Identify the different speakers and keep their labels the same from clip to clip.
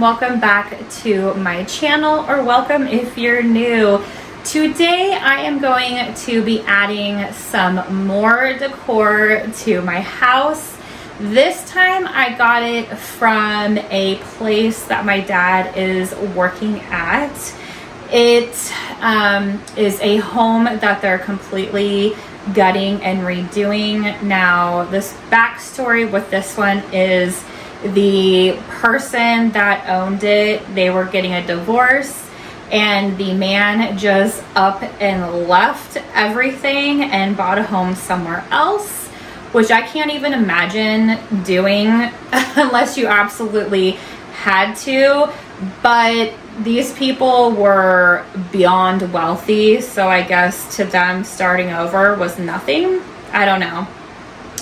Speaker 1: and welcome back to my channel, or welcome if you're new. Today I am going to be adding some more decor to my house. This time I got it from a place that my dad is working at. It is a home that they're completely gutting and redoing. Now, this backstory with this one is the person that owned it, they were getting a divorce, and the man just up and left everything and bought a home somewhere else, which I can't even imagine doing unless you absolutely had to. But these people were beyond wealthy, so I guess to them starting over was nothing. I don't know.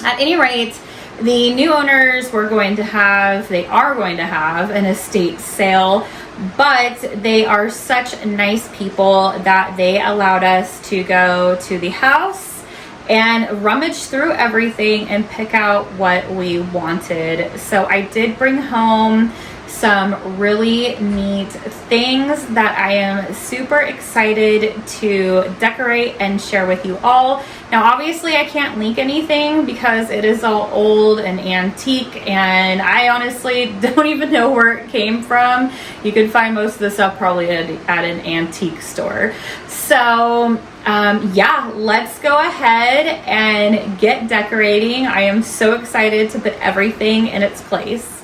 Speaker 1: At any rate, the new owners they are going to have an estate sale, but they are such nice people that they allowed us to go to the house and rummage through everything and pick out what we wanted. So I did bring home some really neat things that I am super excited to decorate and share with you all. Now, obviously I can't link anything because it is all old and antique, and I honestly don't even know where it came from. You can find most of this stuff probably at an antique store. So yeah, let's go ahead and get decorating. I am so excited to put everything in its place.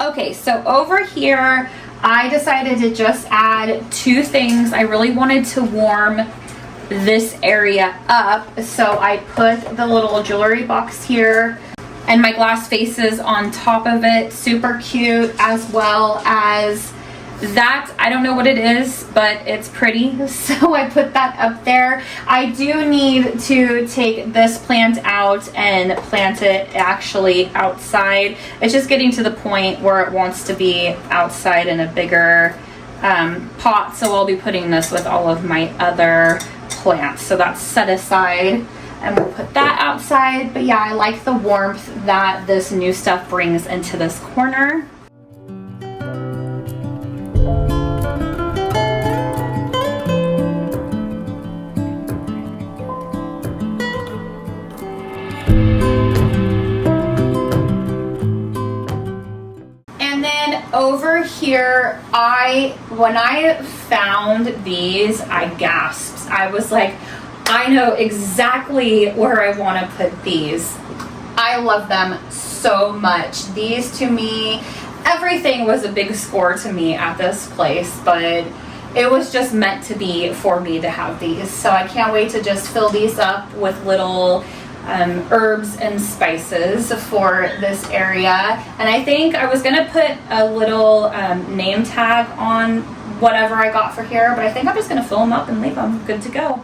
Speaker 1: Okay, so over here, I decided to just add two things. I really wanted to warm this area up, so I put the little jewelry box here and my glass faces on top of it. Super cute, as well as that. I don't know what it is, but it's pretty, so I put that up there. I do need to take this plant out and plant it actually outside. It's just getting to the point where it wants to be outside in a bigger pot, so I'll be putting this with all of my other plants. So that's set aside and we'll put that outside. But yeah, I like the warmth that this new stuff brings into this corner. Over here, when I found these, I gasped. I was like, I know exactly where I want to put these. I love them so so much. These to me, everything was a big score to me at this place, but it was just meant to be for me to have these. So I can't wait to just fill these up with little herbs and spices for this area. And I think I was gonna put a little name tag on whatever I got for here, but I think I'm just gonna fill them up and leave them good to go.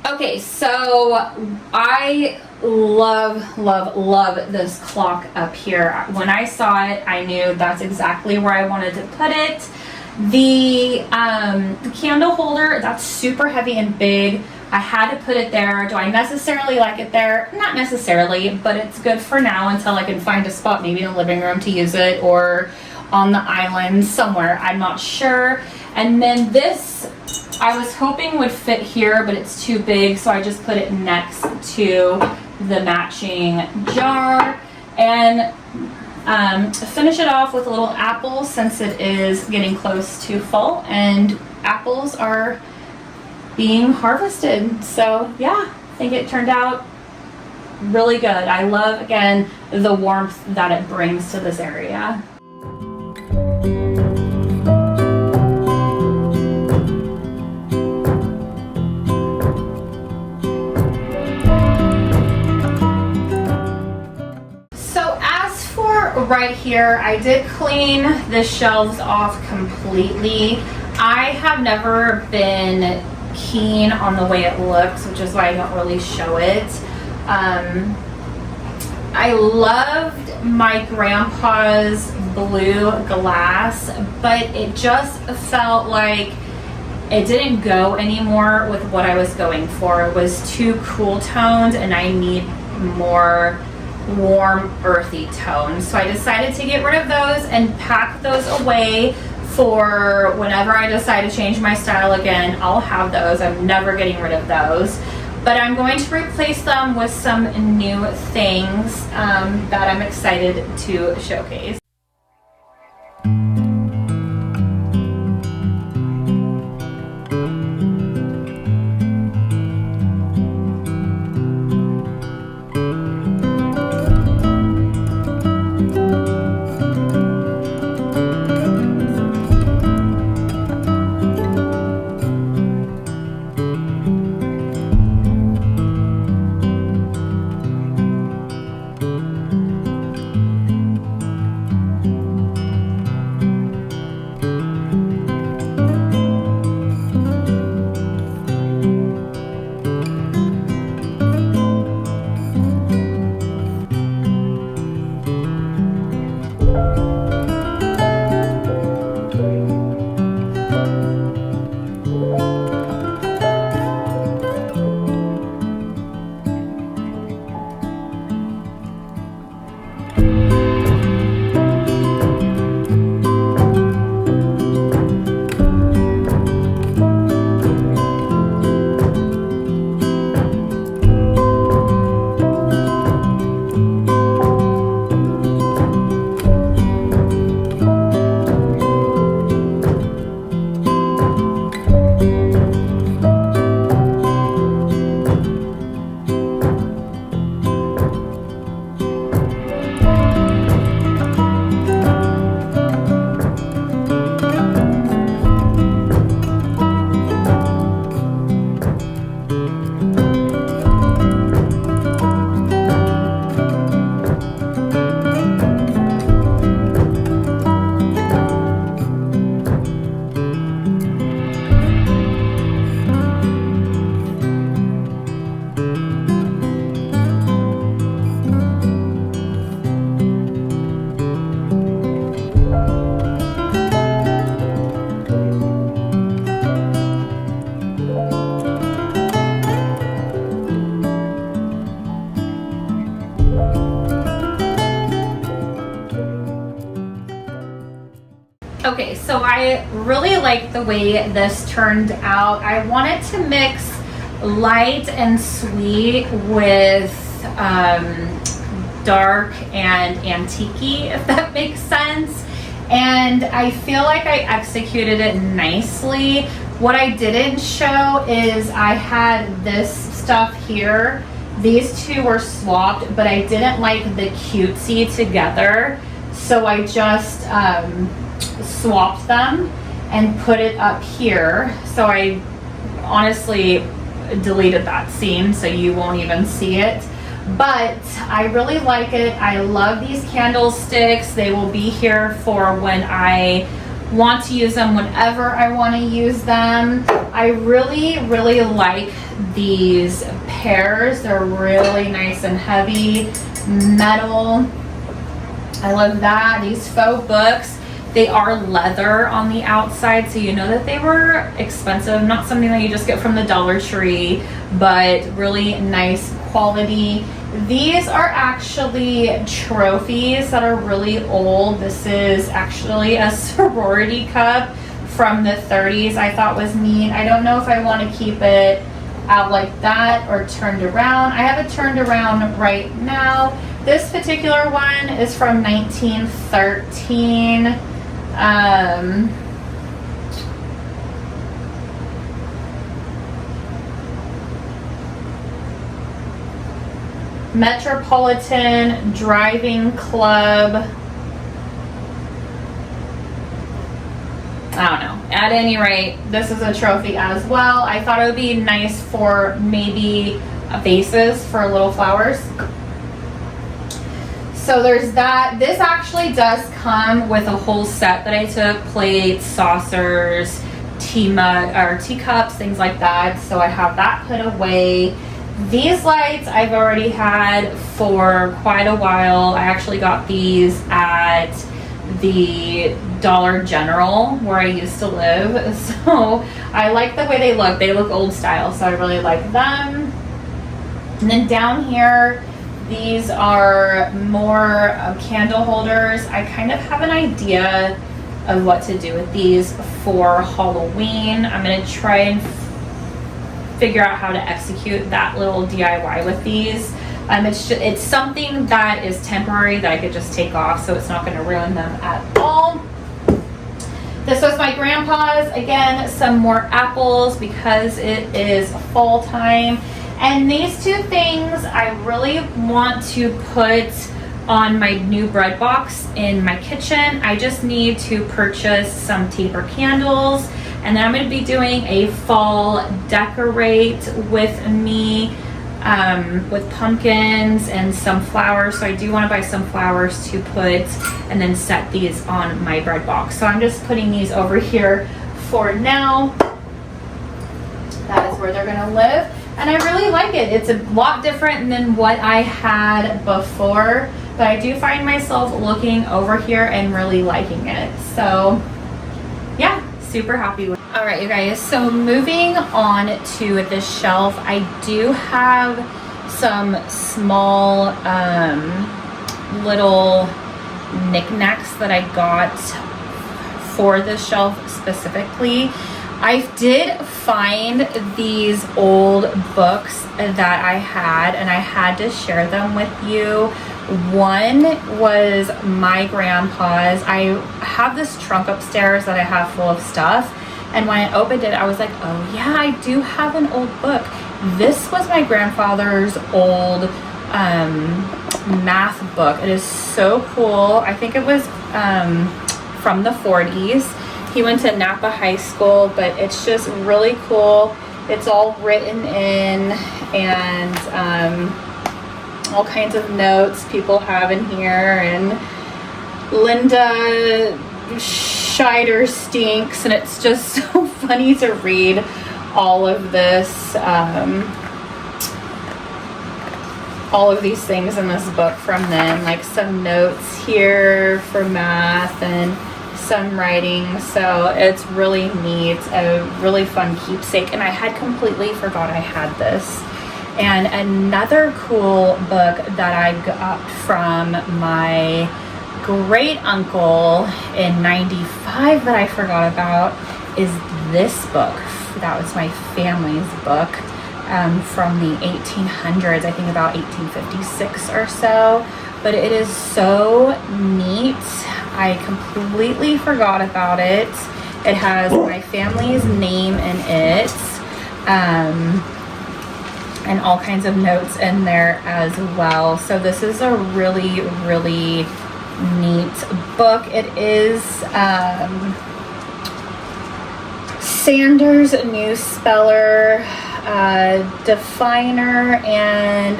Speaker 1: Okay, so I love this clock up here. When I saw it, I knew that's exactly where I wanted to put it. The candle holder, that's super heavy and big. I had to put it there. Do I necessarily like it there? Not necessarily, but it's good for now until I can find a spot, maybe in the living room to use it, or on the island somewhere. I'm not sure. And then this, I was hoping would fit here, but it's too big, so I just put it next to the matching jar. And finish it off with a little apple, since it is getting close to fall and apples are being harvested. So yeah, I think it turned out really good. I love, again, the warmth that it brings to this area. Right here, I did clean the shelves off completely. I have never been keen on the way it looks, which is why I don't really show it. I loved my grandpa's blue glass, but it just felt like it didn't go anymore with what I was going for. It was too cool toned, and I need more warm, earthy tones. So I decided to get rid of those and pack those away for whenever I decide to change my style again. I'll have those. I'm never getting rid of those. But I'm going to replace them with some new things that I'm excited to showcase. Okay, so I really like the way this turned out. I wanted to mix light and sweet with dark and antique-y, if that makes sense. And I feel like I executed it nicely. What I didn't show is I had this stuff here. These two were swapped, but I didn't like the cutesy together. So I just swapped them and put it up here. So I honestly deleted that seam so you won't even see it. But I really like it. I love these candlesticks. They will be here for when I want to use them, whenever I want to use them. I really like these pears. They're really nice and heavy metal. I love that. These faux books, they are leather on the outside, so you know that they were expensive. Not something that you just get from the Dollar Tree, but really nice quality. These are actually trophies that are really old. This is actually a sorority cup from the 30s. I thought was neat. I don't know if I want to keep it out like that or turned around. I have it turned around right now. This particular one is from 1913. Metropolitan Driving Club. I don't know. At any rate, this is a trophy as well. I thought it would be nice for maybe vases for little flowers. So there's that. This actually does come with a whole set that I took: plates, saucers, tea mug or teacups, things like that. So I have that put away. These lights I've already had for quite a while. I actually got these at the Dollar General where I used to live. So I like the way they look. They look old style, so I really like them. And then down here, these are more candle holders. I kind of have an idea of what to do with these for Halloween. I'm going to try and figure out how to execute that little DIY with these. It's something that is temporary that I could just take off, so it's not going to ruin them at all. This was my grandpa's. Again, some more apples because it is fall time. And these two things I really want to put on my new bread box in my kitchen. I just need to purchase some taper candles, and then I'm going to be doing a fall decorate with me with pumpkins and some flowers. So I do want to buy some flowers to put and then set these on my bread box. So I'm just putting these over here for now. That is where they're going to live. And I really like it. It's a lot different than what I had before, but I do find myself looking over here and really liking it. So yeah, super happy with it. All right, you guys, so moving on to the shelf, I do have some small little knickknacks that I got for the shelf specifically. I did find these old books that I had, and I had to share them with you. One was my grandpa's. I have this trunk upstairs that I have full of stuff, and when I opened it, I was like, oh yeah, I do have an old book. This was my grandfather's old math book. It is so cool. I think it was from the 40s. He went to Napa High School, but it's just really cool. It's all written in, and all kinds of notes people have in here, and Linda Scheider stinks, and it's just so funny to read all of this, all of these things in this book from them, like some notes here for math and some writing. So it's really neat, a really fun keepsake, and I had completely forgot I had this. And another cool book that I got from my great uncle in 95 that I forgot about is this book. That was my family's book from the 1800s, I think about 1856 or so. But it is so neat. I completely forgot about it. It has my family's name in it, and all kinds of notes in there as well. So this is a really, really neat book. It is Sanders New Speller, Definer and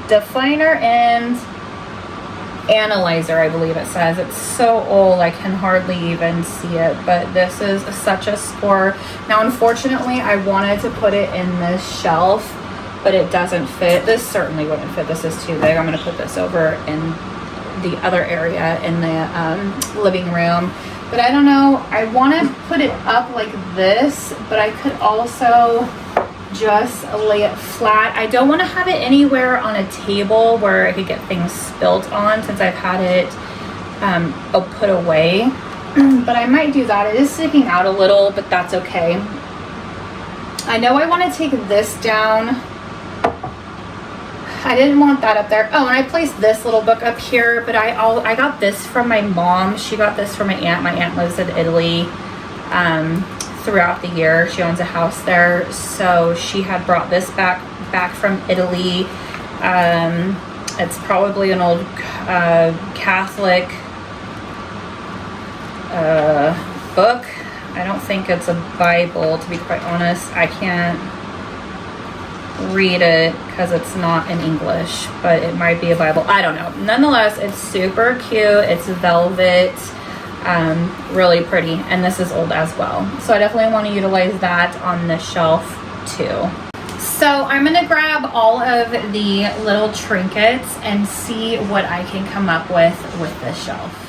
Speaker 1: Definer and Analyzer, I believe it says. It's so old I can hardly even see it, but this is such a score. Now unfortunately I wanted to put it in this shelf, but it doesn't fit. This certainly wouldn't fit. This is too big. I'm going to put this over in the other area in the living room. But I don't know, I want to put it up like this, but I could also just lay it flat. I don't want to have it anywhere on a table where I could get things spilt on, since I've had it put away. But I might do that. It is sticking out a little, but that's okay. I know I want to take this down. I didn't want that up there. Oh, and I placed this little book up here, but I got this from my mom. She got this from my aunt. My aunt lives in Italy throughout the year. She owns a house there, so she had brought this back from Italy. It's probably an old Catholic book. I don't think it's a Bible, to be quite honest. I can't read it because it's not in English, but it might be a Bible. I don't know. Nonetheless, it's super cute. It's velvet, really pretty, and this is old as well. So I definitely want to utilize that on the shelf too. So I'm gonna grab all of the little trinkets and see what I can come up with this shelf.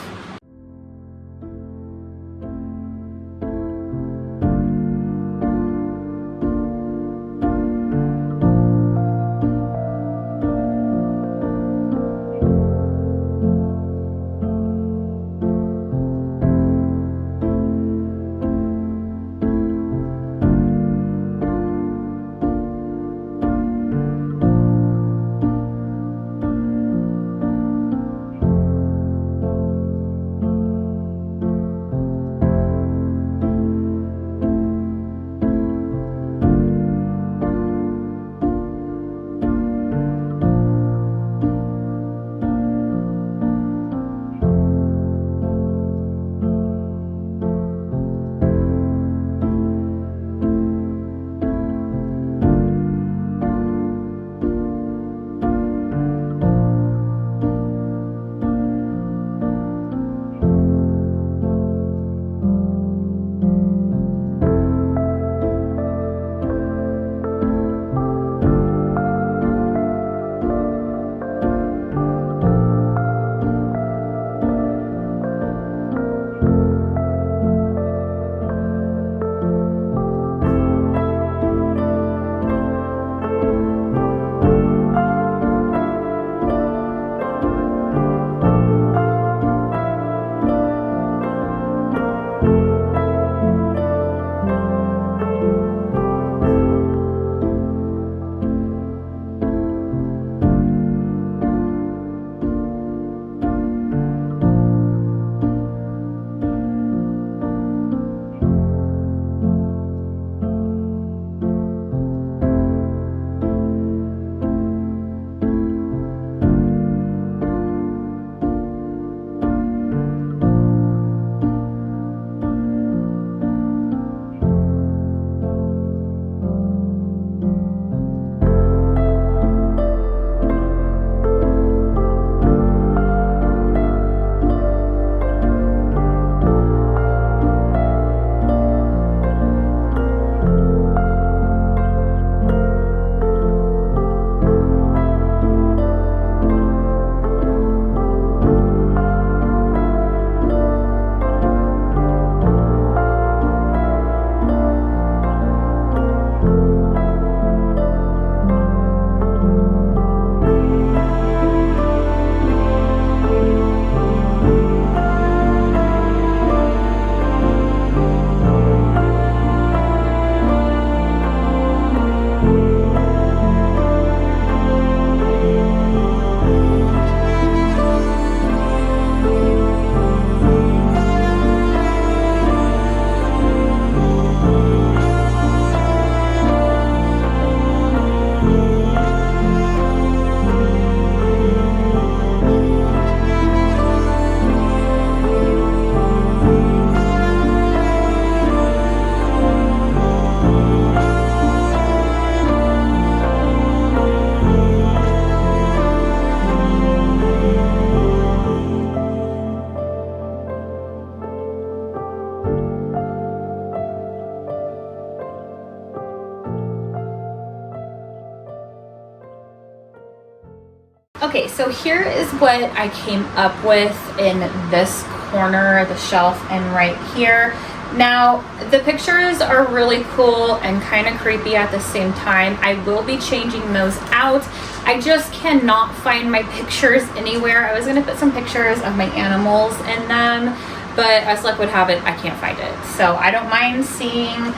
Speaker 1: Okay, so here is what I came up with in this corner, the shelf, and right here. Now, the pictures are really cool and kind of creepy at the same time. I will be changing those out. I just cannot find my pictures anywhere. I was going to put some pictures of my animals in them, but as luck would have it, I can't find it. So I don't mind seeing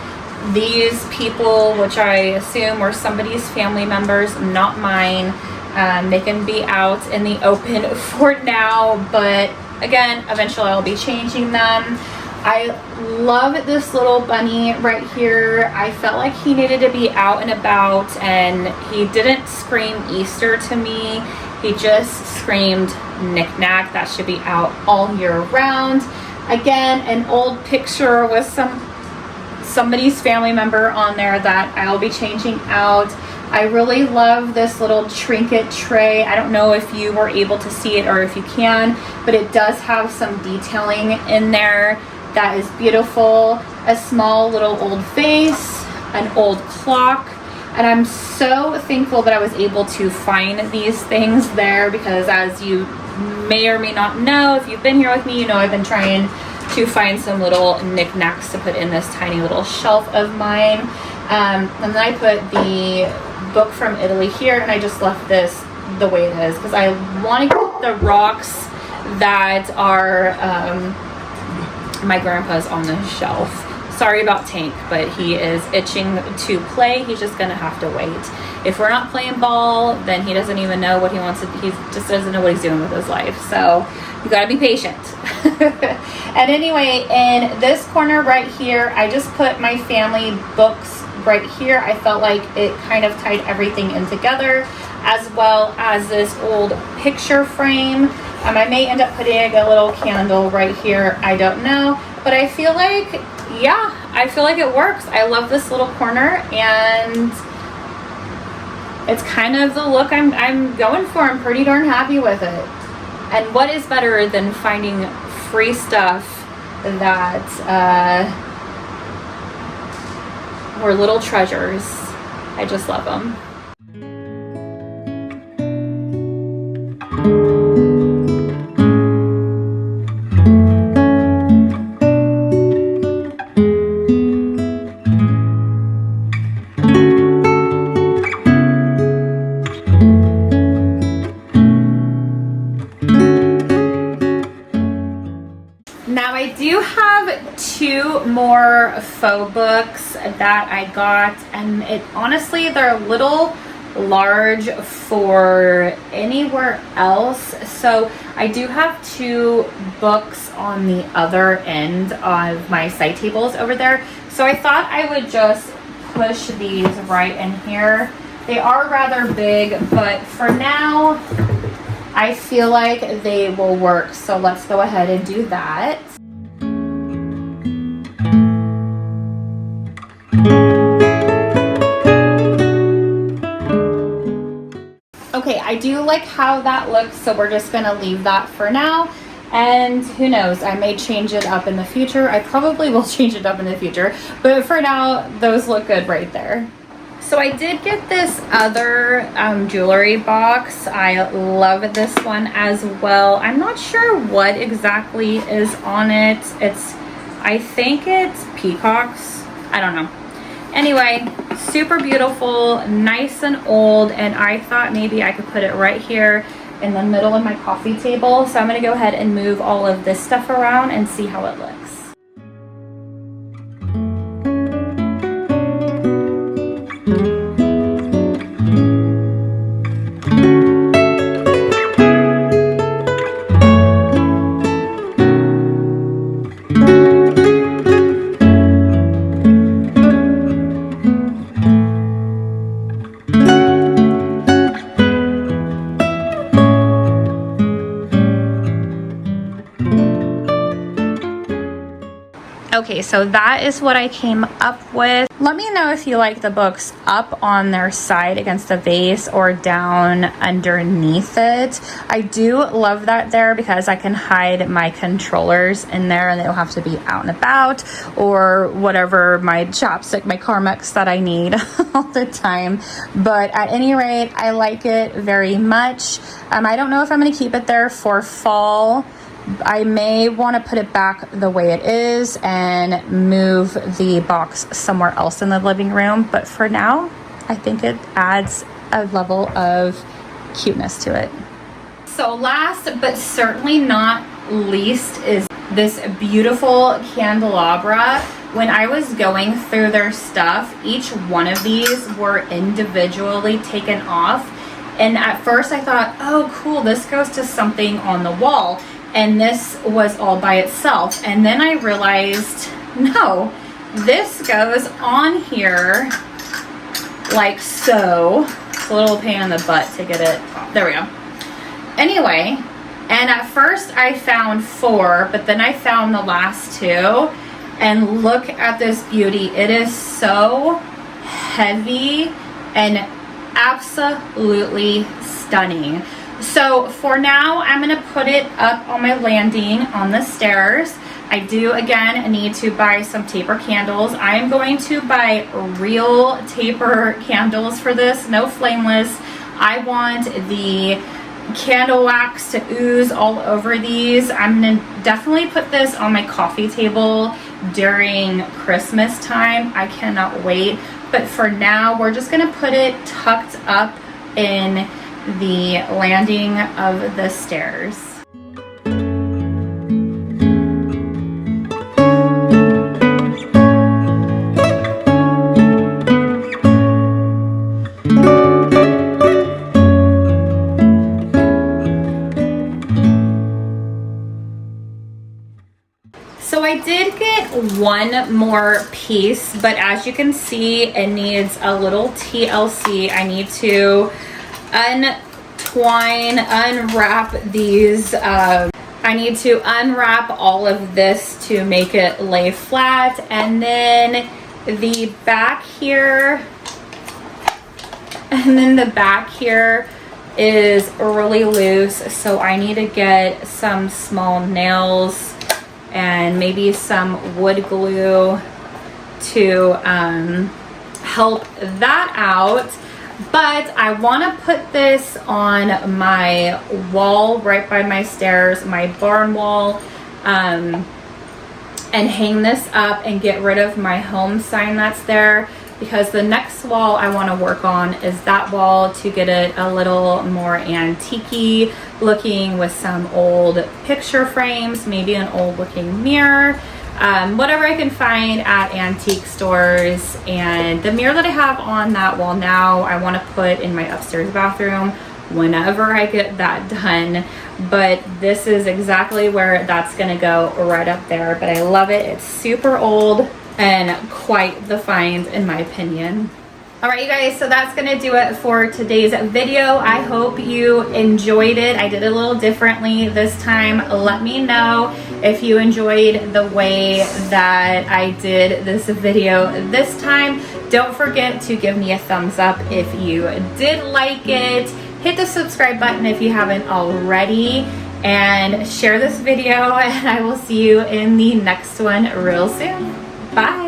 Speaker 1: these people, which I assume were somebody's family members, not mine. They can be out in the open for now, but again, eventually I'll be changing them. I love this little bunny right here. I felt like he needed to be out and about, and he didn't scream Easter to me. He just screamed knick-knack. That should be out all year round. Again, an old picture with somebody's family member on there that I'll be changing out. I really love this little trinket tray. I don't know if you were able to see it or if you can, but it does have some detailing in there that is beautiful. A small little old vase, an old clock, and I'm so thankful that I was able to find these things there, because as you may or may not know, if you've been here with me, you know I've been trying to find some little knickknacks to put in this tiny little shelf of mine. And then I put the book from Italy here, and I just left this the way it is because I want to get the rocks that are my grandpa's on the shelf. Sorry about Tank, but he is itching to play. He's just gonna have to wait. If we're not playing ball, then he doesn't even know what he wants to, he just doesn't know what he's doing with his life. So you gotta be patient. And anyway, in this corner right here, I just put my family books right here. I felt like it kind of tied everything in together, as well as this old picture frame. I may end up putting a little candle right here. I don't know, but I feel like, yeah, I feel like it works. I love this little corner, and it's kind of the look I'm going for. I'm pretty darn happy with it. And what is better than finding free stuff that were little treasures? I just love them. Now I do have two more faux books that I got, and honestly they're a little large for anywhere else. So I do have two books on the other end of my side tables over there. So I thought I would just push these right in here. They are rather big, but for now I feel like they will work. So let's go ahead and do that. Okay, I do like how that looks, so we're just gonna leave that for now. And who knows, I may change it up in the future. I probably will change it up in the future, but for now, those look good right there. So I did get this other jewelry box. I love this one as well. I'm not sure what exactly is on it. I think it's peacocks. I don't know. Anyway, super beautiful, nice and old, and I thought maybe I could put it right here in the middle of my coffee table. So I'm gonna go ahead and move all of this stuff around and see how it looks. Okay, so that is what I came up with. Let me know if you like the books up on their side against the vase or down underneath it. I do love that there because I can hide my controllers in there and they don't have to be out and about, or whatever, my chapstick, my Carmex that I need all the time. But at any rate, I like it very much. I don't know if I'm going to keep it there for fall. I may want to put it back the way it is and move the box somewhere else in the living room. But for now, I think it adds a level of cuteness to it. So last but certainly not least is this beautiful candelabra. When I was going through their stuff, each one of these were individually taken off. And at first I thought, oh cool, this goes to something on the wall. And this was all by itself. And then I realized, no, this goes on here like so. It's a little pain in the butt to get it off. There we go. Anyway, and at first I found 4, but then I found the last 2. And look at this beauty. It is so heavy and absolutely stunning. So for now, I'm going to put it up on my landing on the stairs. I do, again, need to buy some taper candles. I am going to buy real taper candles for this, no flameless. I want the candle wax to ooze all over these. I'm going to definitely put this on my coffee table during Christmas time. I cannot wait. But for now, we're just going to put it tucked up in the landing of the stairs. So I did get one more piece, but as you can see, it needs a little TLC. I need to unwrap these. I need to unwrap all of this to make it lay flat, and then the back here, is really loose, so I need to get some small nails and maybe some wood glue to help that out. But I want to put this on my wall right by my stairs, my barn wall, and hang this up and get rid of my home sign that's there, because the next wall I want to work on is that wall to get it a little more antique-y looking with some old picture frames, maybe an old looking mirror. Whatever I can find at antique stores. And the mirror that I have on that wall now, I want to put in my upstairs bathroom whenever I get that done. But this is exactly where that's going to go, right up there. But I love it. It's super old and quite the find in my opinion. All right, you guys, so that's gonna do it for today's video. I hope you enjoyed it. I did it a little differently this time. Let me know if you enjoyed the way that I did this video this time. Don't forget to give me a thumbs up if you did like it. Hit the subscribe button if you haven't already, and share this video, and I will see you in the next one real soon. Bye.